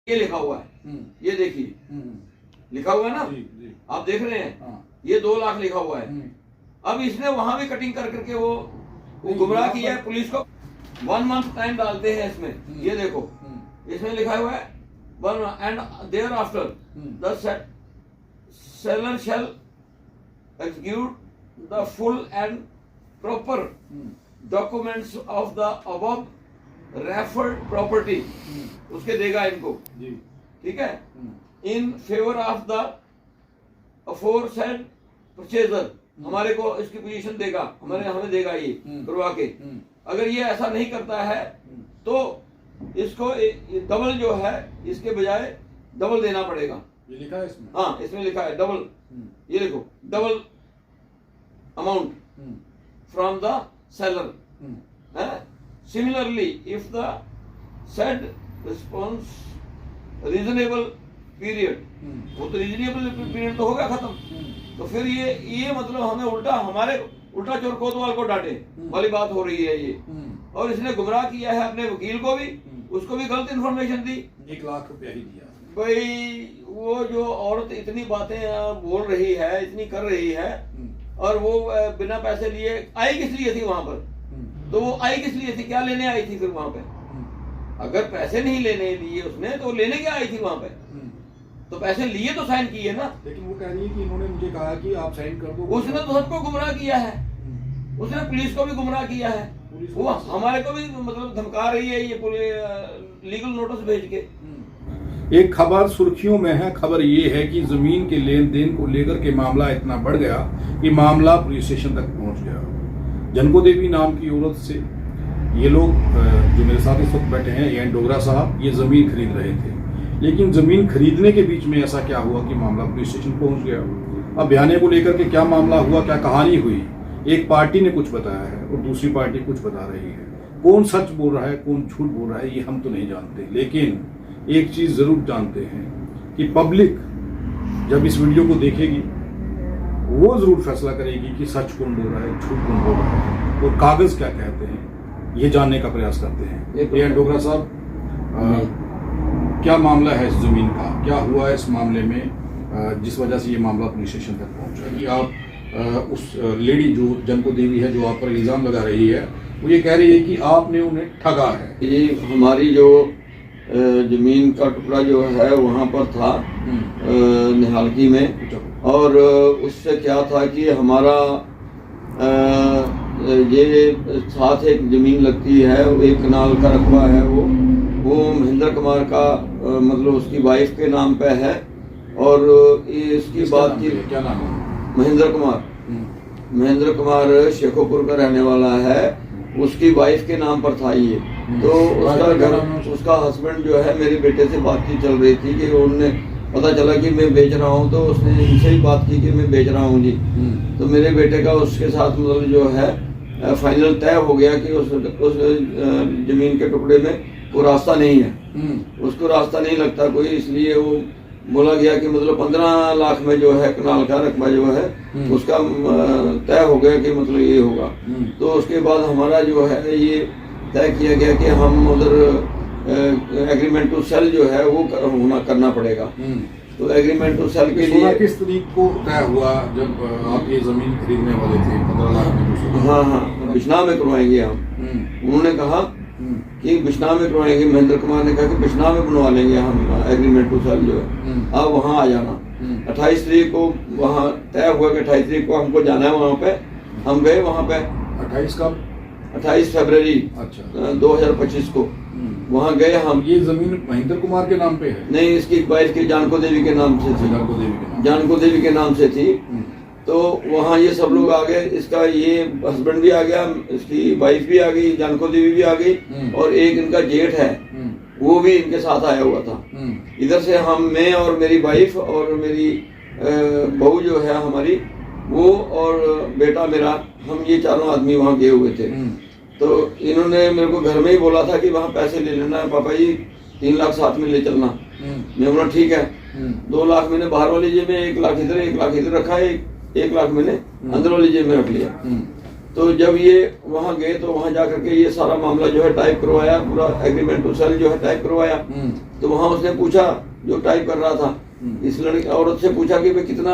ये लिखा हुआ है, ये देखिए लिखा हुआ है ना, आप देख रहे हैं, ये 2 लाख लिखा हुआ है। अब इसने वहां भी कटिंग कर करके वो गुमराह किया है पुलिस को। 1 मंथ टाइम डालते हैं इसमें, ये देखो इसमें लिखा हुआ है 1 and thereafter the seller shall execute the full and proper documents of the above referred property, उसके देगा इनको, ठीक है, in favor of the aforesaid purchaser, हमारे को इसकी पोजीशन देगा, हमें देगा ये करवा के। अगर ये ऐसा नहीं करता है तो इसको डबल जो है इसके बजाय डबल देना पड़ेगा। ये लिखा है इसमें? हाँ, इसमें लिखा है डबल, ये देखो double amount from the seller. Similarly if the said response reasonable period, वो तो रीजनेबल पीरियड तो हो गया खत्म, तो फिर ये मतलब हमें उल्टा चोर कोतवाल को डांटे वाली बात हो रही है ये। और इसने गुमराह किया है अपने वकील को भी, उसको भी गलत इन्फॉर्मेशन दी। 1 लाख रुपया ही दिया भाई। वो जो औरत इतनी बातें बोल रही है, इतनी कर रही है, और वो बिना पैसे लिए आई किस लिए थी वहां पर? तो वो आई किस लिए थी, क्या लेने आई थी फिर वहां पे? अगर पैसे नहीं लेने लिए उसने तो लेने क्या आई थी वहां पे? तो पैसे लिए तो साइन किए ना। लेकिन वो कह रही है कि इन्होंने मुझे कहा कि आप साइन कर दो। उसने तो सबको गुमराह किया है, उसने पुलिस को भी गुमराह किया है, वो हमारे को भी मतलब धमका रही है ये लीगल नोटिस भेज के। एक खबर सुर्खियों में है, खबर ये है कि जमीन के लेन देन को लेकर के मामला इतना बढ़ गया कि मामला पुलिस स्टेशन तक पहुंच गया। जनको देवी नाम की औरत से ये लोग जो मेरे साथ इस वक्त बैठे हैं, एन डोगरा साहब, ये जमीन खरीद रहे थे। लेकिन जमीन खरीदने के बीच में ऐसा क्या हुआ कि मामला पुलिस स्टेशन पहुंच गया। अब बयाने को लेकर के क्या मामला हुआ, क्या कहानी हुई, एक पार्टी ने कुछ बताया है और दूसरी पार्टी कुछ बता रही है। कौन सच बोल रहा है, कौन झूठ बोल रहा है, ये हम तो नहीं जानते। लेकिन एक चीज जरूर जानते हैं कि पब्लिक जब इस वीडियो को देखेगी वो जरूर फैसला करेगी कि सच कौन बोल रहा है, झूठ कौन बोल रहा है, और कागज क्या कहते हैं, ये जानने का प्रयास करते हैं। एन डोगरा साहब, क्या मामला है इस जमीन का, क्या हुआ है इस मामले में जिस वजह से ये मामला पुलिस स्टेशन तक पहुंचा? कि आप उस लेडी जो जनको देवी है, जो आप पर इल्जाम लगा रही है, वो ये कह रही है कि आपने उन्हें ठगा है। ये हमारी जो जमीन का टुकड़ा जो है वहाँ पर था निहालकी में, और उससे क्या था कि हमारा ये साथ एक जमीन लगती है, एक कनाल का रकबा है, वो महेंद्र कुमार का मतलब उसकी वाइफ के नाम पे है। और इसकी बात की, क्या नाम है? महेंद्र कुमार शेखोपुर का रहने वाला है, उसकी वाइफ के नाम पर था ये। तो उसका घर, उसका हस्बैंड जो है, मेरे बेटे से बातचीत चल रही थी कि उन्होंने पता चला कि मैं बेच रहा हूँ, तो उसने इनसे ही बात की कि मैं बेच रहा हूँ जी। तो मेरे बेटे का उसके साथ मतलब जो है फाइनल तय हो गया कि उस जमीन के टुकड़े में कोई रास्ता नहीं है, उसको रास्ता नहीं लगता कोई, इसलिए वो बोला गया कि मतलब 15 लाख में जो है कनाल का रकबा जो है उसका तय हो गया कि मतलब ये होगा। तो उसके बाद हमारा जो है ये तय किया गया कि हम उधर एग्रीमेंट टू सेल जो है वो करना पड़ेगा। तो एग्रीमेंट टू सेल के लिए किस तारीख को तय हुआ जब आप ये जमीन खरीदने वाले थे? 15 लाख में? हाँ, बिश्नाह में करवाएंगे हम। उन्होंने कहा कि बिश्नाह में करवाएंगे, महेंद्र कुमार ने कहा कि बिश्नाह में बनवा लेंगे हम एग्रीमेंट टू सेल जो है, आप वहाँ आ जाना। 28 तारीख को वहाँ तय हुआ कि 28 तारीख को हमको जाना है वहाँ पे। हम गए वहाँ पे। 28 कब? 28 फरवरी 2025 को वहाँ गए हम। ये जमीन महेंद्र कुमार के नाम पे है? नहीं, इसकी वाइफ की जानको देवी के नाम से थी। जानको देवी के नाम से थी। तो वहाँ ये सब लोग आ गए, इसका ये हस्बैंड भी आ गया, इसकी वाइफ भी आ गई, जानको देवी भी आ गई, और एक इनका जेठ है वो भी इनके साथ आया हुआ था। इधर से मैं और मेरी वाइफ और मेरी बहू जो है हमारी, वो और बेटा मेरा, हम ये चारों आदमी वहाँ गए हुए थे। तो इन्होंने मेरे को घर में ही बोला था कि वहाँ पैसे ले लेना है पापा जी, 3 लाख साथ में ले चलना। मैं बोला ठीक है। 2 लाख मैंने बाहर वाली जेब में, 1 लाख इधर 1 लाख इधर रखा है, 1 लाख मैंने अंदर वाली जेब में रख लिया। तो जब ये वहाँ गए तो वहाँ जाकर के ये सारा मामला जो है टाइप करवाया, पूरा एग्रीमेंट टू सेल जो है टाइप करवाया। तो वहाँ उसने पूछा, जो टाइप कर रहा था, इस लड़की औरत से पूछा कि भाई कितना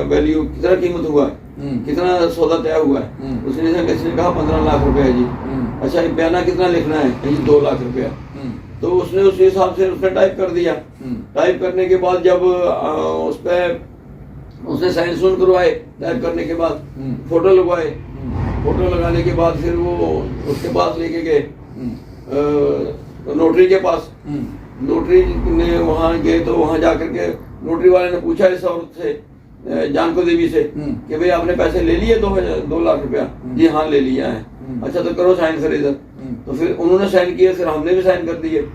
वैल्यू, कितना कीमत हुआ है, कितना सौदा तय हुआ है। उसने कहा 15 लाख रुपया है जी। अच्छा, बयाना कितना लिखना है? 2 लाख रुपया। तो उसने उस हिसाब से उसने टाइप कर दिया। टाइप करने के बाद जब उस पर उसने साइन सून करवाए, टाइप करने के बाद फोटो लगवाए। फोटो लगाने के बाद फिर वो उसके पास लेके गए नोटरी के पास। नोटरी ने वहाँ गए तो वहाँ जाकर के नोटरी वाले ने पूछा इस औरत से, जानको देवी से, कि भाई आपने पैसे ले लिए 2 लाख रुपया? जी हाँ, ले लिया है। अच्छा, तो करो साइन फिर इधर। तो फिर उन्होंने साइन किया, फिर हमने भी साइन कर दिए।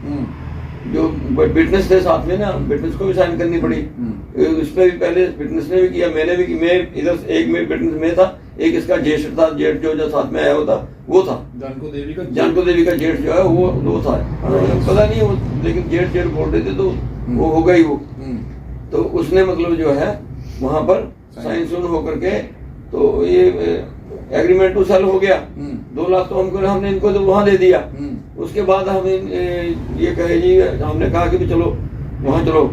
जो विटनेस थे साथ में ना, विटनेस को भी साइन करनी पड़ी। इस पे भी पहले विटनेस ने भी किया, मैंने भी, मैं इधर एक में विटनेस में था, एक इसका जेठ था, जेठ जो साथ में आया होता वो था। जानको देवी का जेठ जो है वो था, पता नहीं वो, लेकिन जेठ बोल रहे थे तो वो होगा ही वो। तो उसने मतलब जो है वहां पर साइन सुन होकर के तो ये एग्रीमेंट टू सेल हो गया। 2 लाख तो हमने इनको तो वहां दे दिया। उसके बाद हम ये कहे जी, हमने कहा कि भी चलो वहां चलो,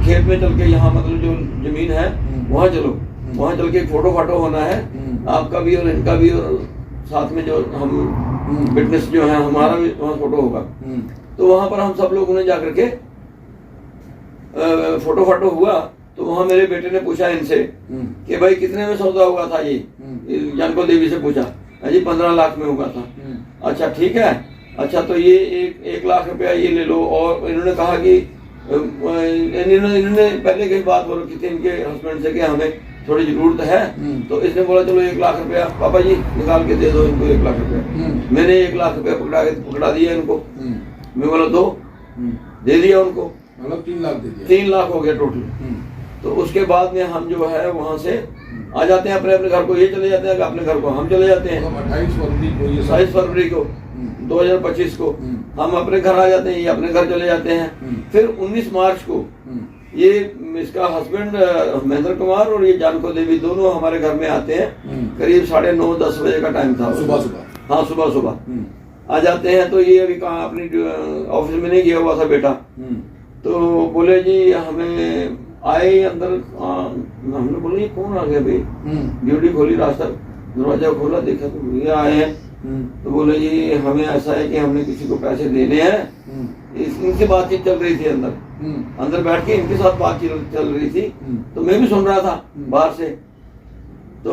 खेत में चल के, यहाँ मतलब जो जमीन है वहां चलो, वहां चल के एक फोटो फाटो होना है, आपका भी और इनका भी, और साथ में जो हम विटनेस जो है हमारा भी वहाँ फोटो होगा। तो वहां पर हम सब लोगों ने जाकर के फोटो फाटो हुआ। तो वहां मेरे बेटे ने पूछा इनसे कि भाई कितने में सौदा हुआ था ये? जानको देवी से पूछा। जी 15 लाख में हुआ था। अच्छा ठीक है, अच्छा तो ये 1 लाख रुपया ये ले लो। और इन्होंने कहा कि इन्होंने पहले कहीं बात हो रखी थी इनके हस्बैंड से कि हमें थोड़ी जरूरत है। तो इसने बोला चलो 1 लाख रुपया पापा जी निकाल के दे दो इनको 1 लाख रुपया। मैंने 1 लाख रुपया पकड़ा दिया इनको। मैं बोला दो, दे दिया उनको, मतलब 3 लाख दे दिया। 3 लाख हो गया टोटल। तो उसके बाद में हम जो है वहां से आ जाते हैं अपने अपने घर को, ये चले जाते हैं अपने घर को, हम चले जाते हैं 28 फरवरी को 2025 को हम अपने घर आ जाते हैं, ये अपने घर चले जाते हैं। फिर 19 मार्च को ये इसका हस्बैंड महेंद्र कुमार और ये जानको देवी दोनों हमारे घर में आते हैं। करीब 9:30-10 बजे का टाइम था, सुबह। हाँ, सुबह आ जाते हैं। तो ये अभी कहाँ अपनी ऑफिस में नहीं गया हुआ था बेटा। तो बोले जी हमें आए अंदर, हमने बोला ये कौन आ गया भाई? ड्यूटी खोली, रास्ता दरवाजा खोला, देखा तो ये आए हैं। तो बोले जी हमें ऐसा है कि हमने किसी को पैसे देने हैं। इनकी बातचीत चल रही थी अंदर बैठ के इनके साथ बातचीत चल रही थी। तो मैं भी सुन रहा था बाहर से। तो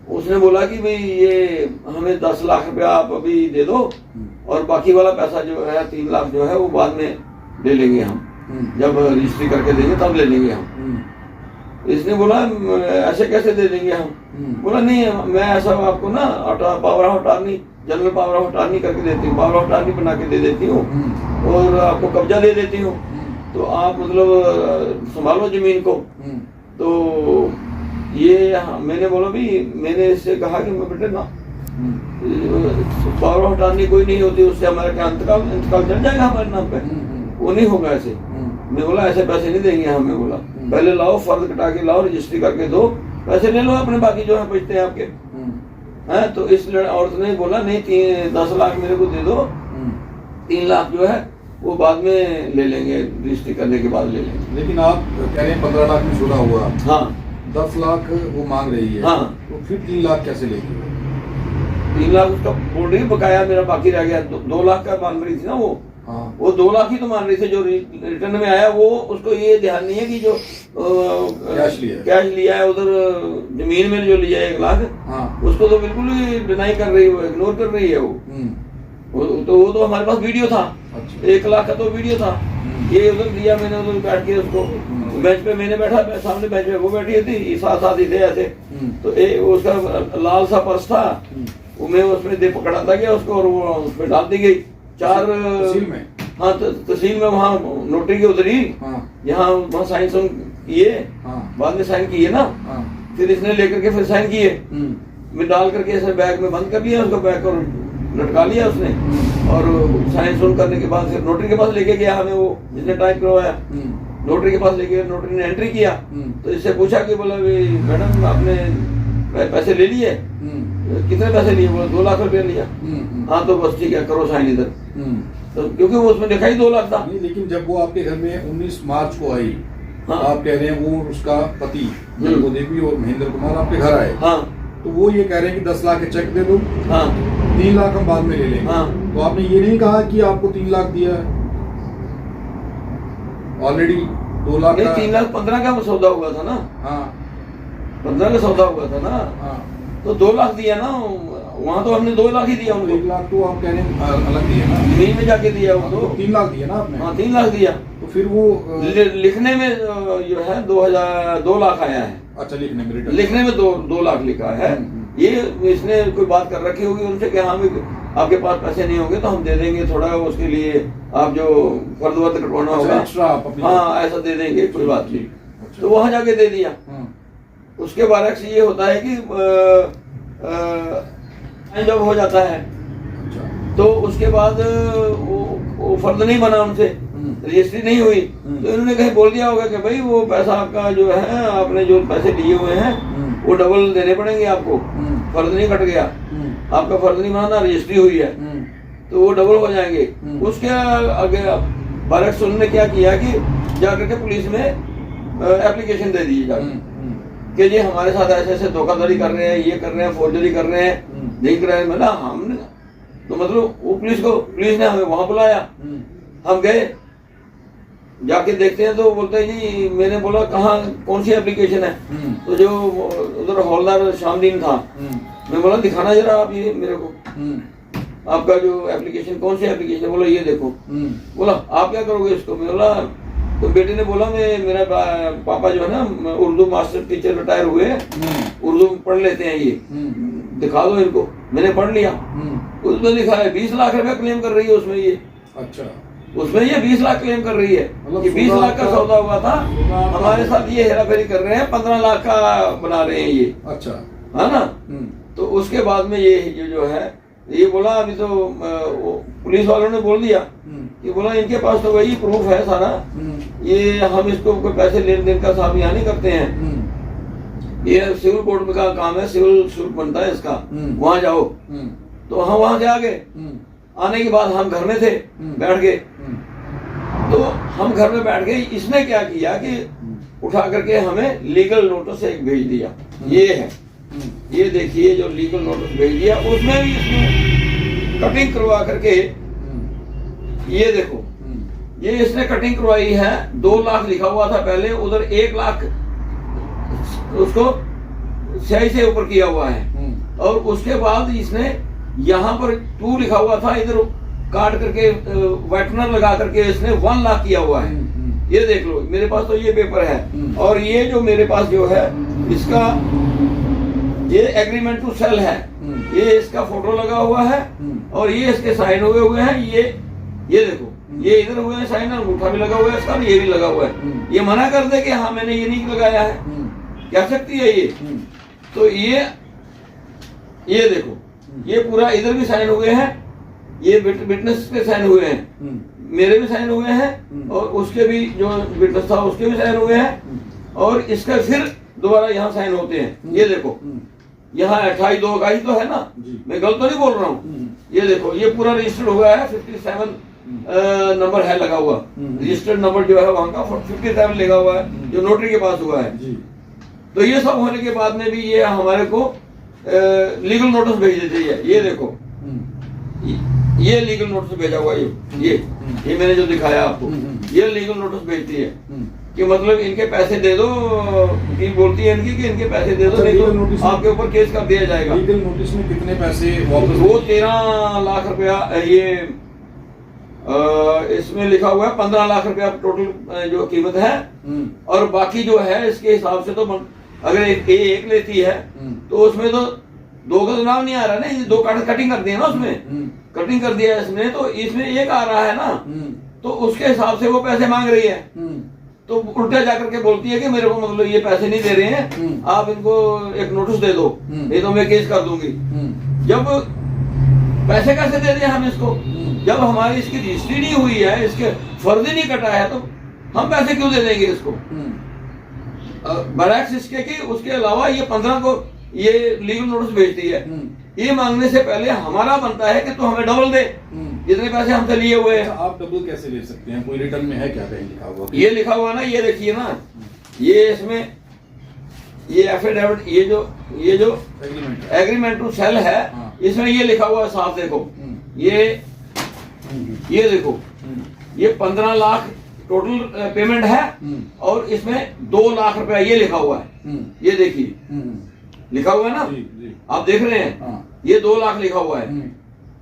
उसने बोला कि भाई ये हमें 10 लाख रुपया आप अभी दे दो और बाकी वाला पैसा जो है 3 लाख जो है वो बाद में ले लेंगे हम, जब रजिस्ट्री करके देंगे तब ले लेंगे हम। इसने बोला ऐसे कैसे दे देंगे हम? बोला नहीं, मैं ऐसा आपको ना power of attorney, general power of attorney करके देती हूँ, पावर ऑफ अटॉर्नी बना के दे देती हूँ और आपको कब्जा दे देती हूँ, तो आप मतलब संभालो जमीन को। तो ये मैंने बोला भी, मैंने इससे कहा कि मैं बेटे ना पावर ऑफ अटॉर्नी कोई नहीं होती, उससे हमारा क्या इंतकाल चल जाएगा हमारे नाम पे, वो नहीं होगा ऐसे। मैं बोला ऐसे पैसे नहीं देंगे हम। मैं बोला पहले लाओ, फर्ज कटा के लाओ, रजिस्ट्री करके दो, पैसे ले लो अपने, बाकी जो है बचते हैं आपके। हैं तो इस औरत ने बोला नहीं 10 लाख मेरे को दे दो, 3 लाख जो है वो बाद में ले लेंगे, रजिस्ट्री करने के बाद ले लेंगे। लेकिन आप कह रहे हैं 15 लाख में सौदा हुआ। हाँ, 10 लाख वो मांग रही है। हाँ, तो फिर 3 लाख कैसे लेगी? 3 लाख उसका बोल रही बकाया मेरा बाकी रह गया। 2 लाख का मान रही थी ना वो। हाँ। वो 2 लाख ही तो मान रही थी जो रिटर्न में आया। वो उसको ये ध्यान नहीं है कि जो कैश लिया है उधर जमीन में जो लिया है 1 लाख। हाँ। उसको तो बिल्कुल ही डिनाई कर रही है, वो इग्नोर कर रही है वो। तो हमारे पास वीडियो था। अच्छा। 1 लाख का तो वीडियो था। ये उधर दिया मैंने, उधर बैठ के उसको बेंच पे मैंने बैठा, सामने बेंच पे वो बैठी थी, साथ ही थे ऐसे। तो उसका लाल सा पर्स था, वो मैं उसमें दे पकड़ाता गया उसको और वो उसमें डाल दी गई 4 तहसील में। हाँ, तहसील में वहाँ नोटरी के उधर ही। हाँ। यहाँ वहाँ साइन सुन किए। हाँ। बाद में साइन किए ना। हाँ। फिर इसने लेकर के फिर साइन किए, मैं डाल करके ऐसे बैग में बंद कर लिया उसको, बैग और लटका लिया उसने। और साइन सुन करने के बाद फिर नोटरी के पास लेके गया हमें, वो जिसने टाइप करवाया नोटरी के पास लेके, नोटरी ने एंट्री किया। तो इससे पूछा कि बोला मैडम आपने पैसे ले लिए? कितने पैसे लिए? बोला 2 लाख रुपया लिया। हाँ तो बस ठीक है, करो साइन इधर। तो क्योंकि वो उसमें लिखा ही 2 लाख था। नहीं, लेकिन जब वो आपके घर में 19 मार्च को आई, हाँ। आप कह रहे हैं वो उसका पति जंको देवी और महेंद्र कुमार आपके घर आए, हाँ तो वो ये कह रहे हैं कि 10 लाख के चेक दे दो, हाँ 3 लाख हम बाद में ले लेंगे। हाँ। तो आपने ये नहीं कहा कि आपको 3 लाख दिया है? ऑलरेडी 2 लाख नहीं, का 3,15,000 का सौदा हुआ था ना। हाँ 15 का सौदा हुआ था ना, हाँ। तो 2 लाख दिया ना। वहाँ तो हमने 2 लाख ही दिया तो उनको। 1 लाख तो आप कह रहे हैं अलग दिए ना, जमीन में जाके दिया वो तो तो। 3 लाख दिया ना आपने। हाँ 3 लाख दिया। तो फिर वो लिखने में जो है 2 लाख आया है। अच्छा, लिखने में रिटर्न लिखने में 2 लाख लिखा है। ये इसने कोई बात कर रखी होगी उनसे कि हाँ भी आपके पास पैसे नहीं होंगे तो हम दे देंगे थोड़ा, उसके लिए आप जो फर्द वर्द कटवाना होगा एक्स्ट्रा आप अपनी हाँ ऐसा दे देंगे, कोई बात नहीं। अच्छा। तो वहां जाके दे दिया। उसके बारे से ये होता है कि जब हो जाता है अच्छा। तो उसके बाद वो फर्द नहीं बना उनसे, रजिस्ट्री नहीं हुई, तो इन्होंने कहीं बोल दिया होगा कि भाई वो पैसा आपका जो है, आपने जो पैसे लिए हुए हैं वो डबल देने पड़ेंगे आपको, फर्ज नहीं कट गया, आपका फर्ज नहीं बना, रजिस्ट्री हुई है तो वो डबल हो जाएंगे। उसके आगे बारक ने क्या किया कि जाकर के पुलिस में एप्लीकेशन दे दी जाकर कि ये हमारे साथ ऐसे ऐसे धोखाधड़ी कर रहे हैं, ये कर रहे हैं, फोर्जरी कर रहे हैं, नहीं कर रहे हैं। मतलब हमने तो मतलब वो पुलिस ने हमें वहां बुलाया, हम गए, जाके देखते हैं तो बोलते हैं जी, मैंने बोला कहाँ कौन सी एप्लीकेशन है? तो जो उधर हौलदार शामदीन था, मैं बोला दिखाना जरा आप ये मेरे को, आपका जो एप्लीकेशन कौन सी एप्लीकेशन? बोला ये देखो। बोला आप क्या करोगे इसको? मैं बोला, तो बेटे ने बोला मेरा पापा जो है ना उर्दू मास्टर टीचर रिटायर हुए, उर्दू पढ़ लेते हैं, ये दिखा दो इनको। मैंने पढ़ लिया, उसमें लिखा है 20 लाख रुपया क्लेम कर रही है उसमें ये। अच्छा, उसमें ये 20 लाख क्लेम कर रही है कि 20 लाख का सौदा हुआ था, हमारे साथ ये हेरा फेरी कर रहे हैं, 15 लाख का बना रहे हैं ये। अच्छा, है ना। तो उसके बाद में ये जो है ये बोला, अभी तो पुलिस वालों ने बोल दिया, ये बोला इनके पास तो वही प्रूफ है सारा, ये हम इसको कोई पैसे लेन देन का साहब यहाँ नहीं करते हैं, ये सिविल कोर्ट का काम है, सिविल शुल्क बनता है इसका, वहां जाओ। तो हम वहां से आ गए। आने के बाद हम घर में थे, बैठ गए। तो हम घर में बैठ गए, इसने क्या किया कि उठा करके हमें लीगल नोटिस एक भेज दिया, ये है, ये देखिए जो लीगल नोटिस भेज दिया, उसमें भी इसने कटिंग करवा करके, ये देखो, ये इसने कटिंग करवाई है। 2 लाख लिखा हुआ था पहले, उधर 1 लाख उसको सही से ऊपर किया हुआ है, और उसके बाद इसने यहाँ पर 2 लिखा हुआ था, इधर काट करके वाइटनर लगा करके इसने 1 लाख किया हुआ है। ये देख लो, मेरे पास तो ये पेपर है, और ये जो मेरे पास जो है इसका ये एग्रीमेंट टू सेल है, ये इसका फोटो लगा हुआ है, और ये इसके साइन हुए हैं। ये देखो, ये इधर हुए हैं साइन, अंगूठा भी लगा हुआ है इसका, ये भी लगा हुआ है। ये मना कर दे कि हाँ मैंने ये नहीं लगाया है, कह सकती है ये। तो ये देखो, ये पूरा इधर भी साइन हुए हैं, ये विटनेस के साइन हुए हैं, मेरे भी साइन हुए हैं, और उसके भी जो विटनेस था उसके भी साइन हुए हैं, और इसका फिर दोबारा यहाँ साइन होते हैं। ये देखो, यहाँ 28/2 तो है ना, मैं गलत तो नहीं बोल रहा हूँ। ये देखो, ये पूरा रजिस्टर्ड हुआ है, 57 नंबर है लगा हुआ, रजिस्टर्ड नंबर जो है वहाँ का 57 लगा हुआ है, जो नोटरी के पास हुआ है। तो ये सब होने के बाद में भी ये हमारे को लीगल नोटिस भेज देती है। ये देखो, ये लीगल नोटिस भेजा हुआ, ये मैंने जो दिखाया आपको, ये लीगल नोटिस भेजती है कि मतलब इनके पैसे दे दो, वकील बोलती है इनकी कि इनके पैसे दे दो, नहीं तो आपके ऊपर केस कर दिया जाएगा। लीगल नोटिस में कितने पैसे वापस? वो 13 लाख रुपया, ये इसमें लिखा हुआ है 15 लाख रुपया टोटल जो कीमत है, और बाकी जो है इसके हिसाब से तो अगर एक लेती है तो उसमें तो 2 का तो नाम नहीं आ रहा ना, ये 2 कटिंग कर दिया ना, उसमें कटिंग कर दिया इसमें, तो इसमें 1 आ रहा है ना, तो उसके हिसाब से वो पैसे मांग रही है। तो उल्टा जाकर के बोलती है कि मेरे को मतलब ये पैसे नहीं दे रहे हैं, आप इनको एक नोटिस दे दो, नहीं तो मैं केस कर दूंगी। जब पैसे कैसे दे दें हम इसको, जब हमारी इसकी रजिस्ट्री नहीं हुई है, इसके फर्ज ही नहीं कटा है, तो हम पैसे क्यों दे देंगे इसको? बरैक्स इसके कि उसके अलावा ये 15 को ये लीगल नोटिस भेजती है। ये मांगने से पहले हमारा बनता है कि तू हमें डबल दे जितने पैसे हमसे लिए हुए हैं। आप डबल कैसे ले सकते हैं? कोई रिटर्न में है क्या कहीं लिखा हुआ? ये लिखा हुआ ना, ये देखिए ना, ये इसमें ये एफिडेविट, ये जो एग्रीमेंट टू सेल है, हाँ। इसमें ये लिखा हुआ है साफ, देखो ये देखो, ये 15 लाख टोटल पेमेंट है और इसमें 2 लाख रुपया ये लिखा हुआ है। ये देखिए लिखा हुआ है ना, जी। आप देख रहे हैं, हाँ। ये 2 लाख लिखा हुआ है।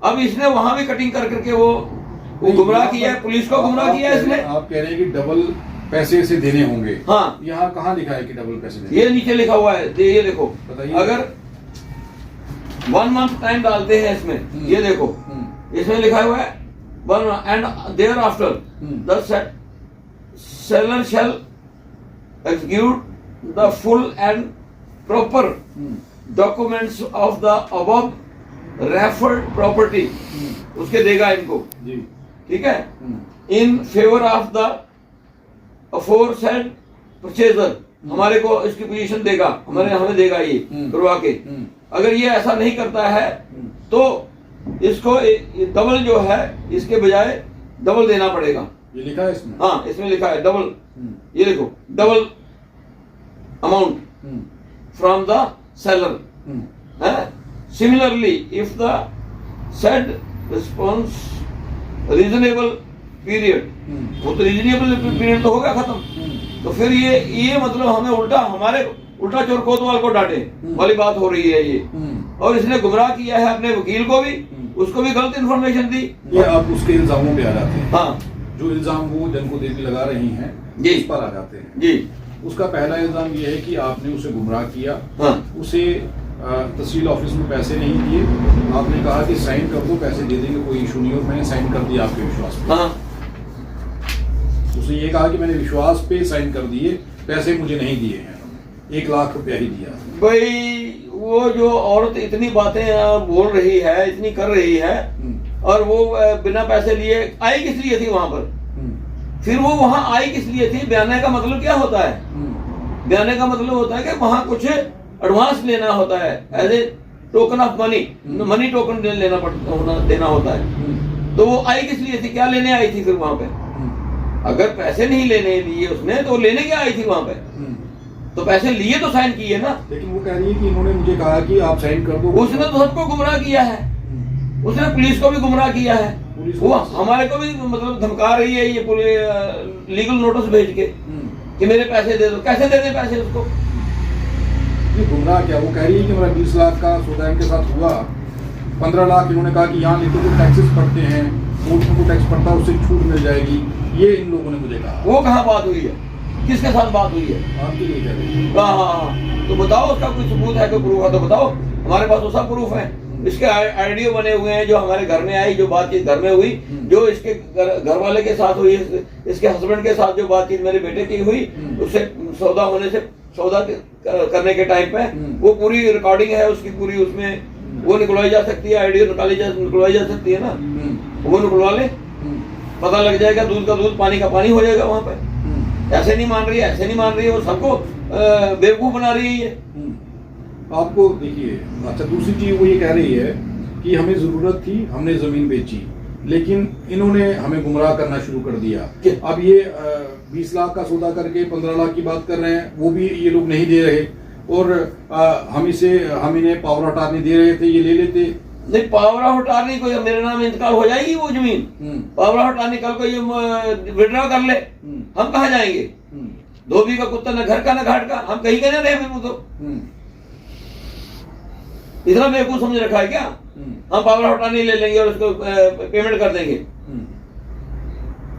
अब इसने वहां भी कटिंग कर करके वो गुमराह किया है, पुलिस को गुमराह किया है इसने। आप कह रहे हैं कि डबल पैसे से देने होंगे। हाँ, यहाँ कहाँ लिखा है कि डबल पैसे देने? ये नीचे लिखा हुआ है, ये देखो, बताइए। अगर 1 मंथ टाइम डालते हैं इसमें, ये देखो इसमें लिखा हुआ है 1 and thereafter the seller shall execute the full and proper documents of the above referred property, उसके देगा इनको, जी, ठीक है, in favor of the aforesaid purchaser, हमारे को इसकी पोजीशन देगा, हमें देगा ये करवा के। अगर ये ऐसा नहीं करता है तो इसको डबल जो है इसके बजाय डबल देना पड़ेगा। ये लिखा है इसमें? हाँ, इसमें लिखा है डबल, ये देखो, double amount from the seller. Similarly if the said response reasonable period, वो तो रीजनेबल पीरियड तो हो गया खत्म, तो फिर ये मतलब हमें उल्टा चोर कोतवाल को डांटे वाली बात हो रही है ये। और इसने गुमराह किया है अपने वकील को भी, उसको भी गलत इन्फॉर्मेशन दी। ये आप उसके इल्जामों पे आ जाते हैं। हाँ, जो इल्जाम वो जनको देवी लगा रही हैं जी, उस पर आ जाते हैं जी। उसका पहला इल्जाम ये है कि आपने उसे गुमराह किया। हाँ, उसे तहसील ऑफिस में पैसे नहीं दिए, आपने कहा कि साइन कर दो, पैसे दे देंगे, कोई इशू नहीं, और मैंने साइन कर दिया आपके विश्वास पे। हाँ, उसने ये कहा कि मैंने विश्वास पे साइन कर दिए, पैसे मुझे नहीं दिए हैं, 1 लाख रुपया ही दिया। भाई वो जो औरत इतनी बातें बोल रही है, इतनी कर रही है, और वो बिना पैसे लिए आई किस लिए थी वहां पर? फिर वो वहां आई किस लिए थी? बयाने का मतलब क्या होता है? बयाने का मतलब होता है कि वहां कुछ एडवांस लेना होता है, as a token of money token देना होता है। तो वो आई किस लिए थी? क्या लेने आई थी फिर वहां पे? अगर पैसे नहीं लेने लिए उसने, तो लेने क्या आई थी वहां पे? तो पैसे लिए तो साइन किए ना। लेकिन वो कह रही है कि इन्होंने मुझे कहा कि आप साइन कर दो। उसने तो सबको गुमराह किया है, उसने पुलिस को भी गुमराह किया है, वो हमारे को भी मतलब धमका रही है ये पूरे लीगल नोटिस भेज के कि मेरे पैसे दे दो। कैसे दे दे पैसे उसको? ये गुमराह क्या? वो कह रही है कि मेरा 20 लाख का सौदा इनके साथ हुआ, 15 लाख इन्होंने कहा कि यहाँ लिखो जो टैक्सेस पड़ते हैं, कोर्ट को टैक्स पड़ता है, उससे छूट मिल जाएगी, ये इन लोगों ने मुझे कहा। वो कहाँ बात हुई है? किसके साथ बात हुई है? आपके लिए कह रही है। हाँ, तो बताओ उसका कोई सबूत है, कोई प्रूफ है तो बताओ। हमारे पास तो सब प्रूफ है, इसके आइडियो बने हुए हैं, जो हमारे घर में आई, जो बातचीत घर में हुई, जो इसके घर वाले के साथ हुई, इसके हस्बैंड के साथ जो बातचीत मेरे बेटे की हुई, उससे सौदा करने के टाइम पे वो पूरी रिकॉर्डिंग है उसकी पूरी, उसमें वो निकलवाई जा सकती है, आइडियो निकलवाई जा सकती है ना, वो निकलवा ले, पता लग जाएगा, दूध का दूध पानी का पानी हो जाएगा वहां पे। ऐसे नहीं मान रही है, ऐसे नहीं मान रही है, वो सबको बेवकूफ बना रही है ये। आपको देखिए, अच्छा दूसरी चीज वो ये कह रही है कि हमें जरूरत थी, हमने जमीन बेची, लेकिन इन्होंने हमें गुमराह करना शुरू कर दिया। अब ये 20 लाख का सौदा करके 15 लाख की बात कर रहे हैं, वो भी ये लोग नहीं दे रहे, और हम इन्हें पावर अटॉर्नी दे रहे थे, ये ले लेते। नहीं, पावर ऑफ अटॉर्नी को मेरे नाम इंतकाल हो जाएगी वो जमीन, पावर ऑफ अटॉर्नी कल को ये विड्रॉ कर ले, हम कहाँ जाएंगे? धोबी का कुत्ता, न घर का न घाट का, हम कहीं का नहीं रहे। फिर तो इतना बेवकूफ समझ रखा है क्या? हम पावर ऑफ अटॉर्नी ले लेंगे और उसको पेमेंट कर देंगे,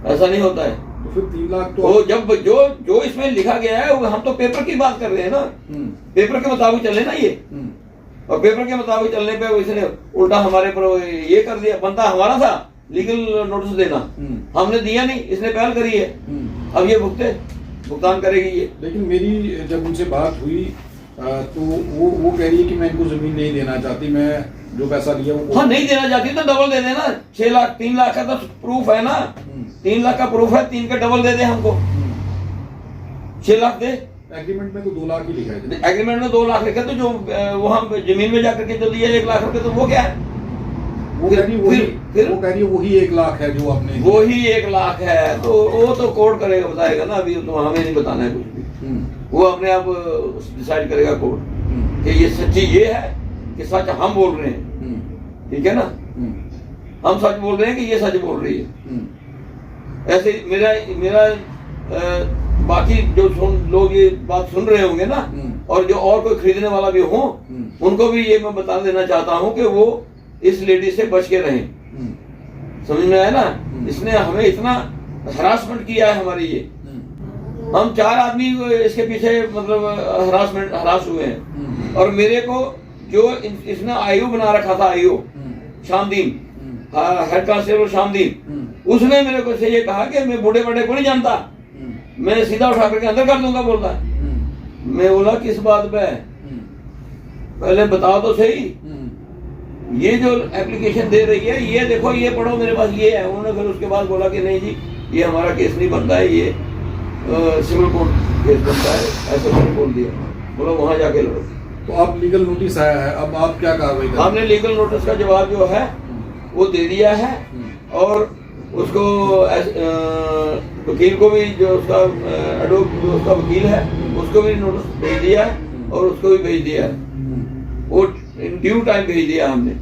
ऐसा नहीं होता है। तो फिर 3 लाख तो जब जो इसमें लिखा गया है, हम तो पेपर की बात कर रहे हैं ना, पेपर के मुताबिक चले ना ये, और पेपर के मुताबिक चलने पे इसने उल्टा हमारे पर ये कर दिया। बनता हमारा था लीगल नोटिस देना, हमने दिया नहीं, इसने पहल करी है, अब ये भुगतान करेगी ये। लेकिन मेरी जब उनसे बात हुई तो वो कह रही है कि मैं इनको जमीन नहीं देना चाहती, मैं जो पैसा लिया वो। हाँ, नहीं देना चाहती तो डबल दे देना। 6 लाख 3 लाख का तो प्रूफ है ना, 3 लाख का प्रूफ है, 3 का डबल दे दे हमको, 6 लाख दे। एग्रीमेंट में तो 2 लाख ही लिखा है। एग्रीमेंट में 2 लाख लिखे, तो जो वहाँ जमीन में जाकर के जो दिया 1 लाख रुपए, तो वो क्या है? वो कह रही है वही 1 लाख है जो आपने, वो ही 1 लाख है। तो वो तो कोर्ट करेगा, बताएगा ना, अभी तो हमें नहीं बताना है कुछ भी। वो अपने आप डिसाइड करेगा कोर्ट कि ये सच्ची ये है कि सच हम बोल रहे हैं, ठीक है ना, हम सच बोल रहे हैं कि ये सच बोल रही है। ऐसे मेरा बाकी जो लोग ये बात सुन रहे होंगे ना, और जो और कोई खरीदने वाला भी हो, उनको भी ये मैं बता देना चाहता हूँ कि वो इस लेडी से बच के रहें। समझ में आया ना? इसने हमें इतना हरासमेंट किया है हमारी, ये हम 4 आदमी इसके पीछे मतलब हरास हुए हैं। और मेरे को जो इसने आईओ बना रखा था, आईओ शामदीन, हेड कांस्टेबल शामदीन, उसने मेरे को से ये कहा कि मैं बूढ़े बड़े को नहीं जानता, मैं सीधा उठा करके अंदर कर दूंगा, बोलता है। मैं बोला किस बात पे? पहले बताओ तो सही, ये जो एप्लीकेशन दे रही है, ये देखो, ये पढ़ो, मेरे पास ये है। उन्होंने फिर उसके बाद बोला कि नहीं जी, ये हमारा केस नहीं बनता है, ये सिविल कोर्ट केस बनता है, ऐसे मैंने बोल दिया। बोला वहां जाके लड़ो। तो अब लीगल नोटिस आया है, अब आप क्या कार्रवाई करें? हमने लीगल नोटिस का जवाब जो है वो दे दिया है, और उसको वकील को भी, जो उसका जो उसका वकील है, उसको भी नोटिस भेज दिया है, और उसको भी भेज दिया है। वो इन ड्यू टाइम भेज दिया हमने,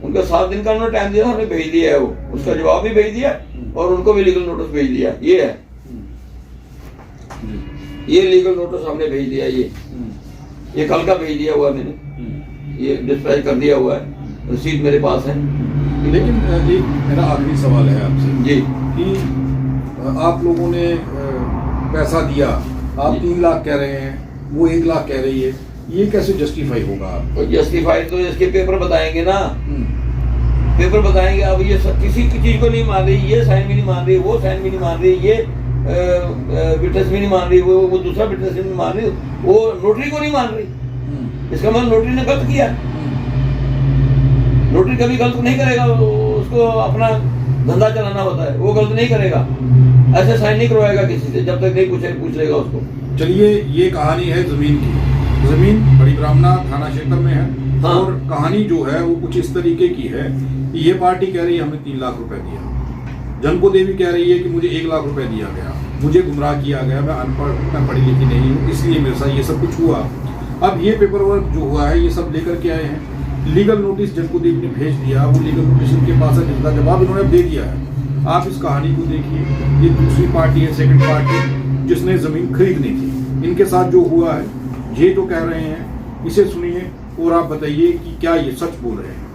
उनका 7 दिन का उन्होंने टाइम दिया, हमने भेज दिया है। वो उसका जवाब भी भेज दिया, और उनको भी लीगल नोटिस भेज दिया। ये है, ये लीगल नोटिस हमने भेज दिया। ये कल का भेज दिया हुआ मैंने, ये डिस्पैच कर दिया हुआ है, रसीद मेरे पास है। लेकिन एक मेरा आखिरी सवाल है आपसे जी, कि आप लोगों ने पैसा दिया, आप 3 लाख कह रहे हैं, वो 1 लाख कह रही है, ये कैसे जस्टिफाई होगा? आप जस्टिफाई तो इसके पेपर बताएंगे ना, पेपर बताएंगे। अब ये किसी की चीज को नहीं मान रही, ये साइन भी नहीं मान रही, वो साइन भी नहीं मान रही, ये विटनेस भी नहीं मान रही, वो दूसरा विटनेस भी नहीं मान रही, वो नोटरी को नहीं मान रही। इसका मतलब नोटरी ने गलत किया। नोटरी कभी गलत नहीं करेगा, उसको अपना धंधा चलाना होता है, वो गलत नहीं करेगा। ऐसे साइन नहीं करवाएगा किसी से जब तक नहीं पूछ लेगा उसको। चलिए, ये कहानी है जमीन की। जमीन बड़ी ब्राह्मणा थाना क्षेत्र में है। हाँ। और कहानी जो है वो कुछ इस तरीके की है कि ये पार्टी कह रही है हमें 3 लाख रुपए दिया, जनको देवी कह रही है कि मुझे 1 लाख रुपए दिया गया, मुझे गुमराह किया गया, मैं अनपढ़, मैं पढ़ी लिखी नहीं हूँ, इसलिए मेरे साथ ये सब कुछ हुआ। अब ये पेपर वर्क जो हुआ है ये सब लेकर के आए हैं। लीगल नोटिस जनको देवी ने भेज दिया, वो लीगल नोटिस इनके पास है, जिसका जवाब इन्होंने दे दिया है। आप इस कहानी को देखिए, ये दूसरी पार्टी है, सेकंड पार्टी, जिसने जमीन खरीदनी थी। इनके साथ जो हुआ है, ये जो कह रहे हैं, इसे सुनिए और आप बताइए कि क्या ये सच बोल रहे हैं।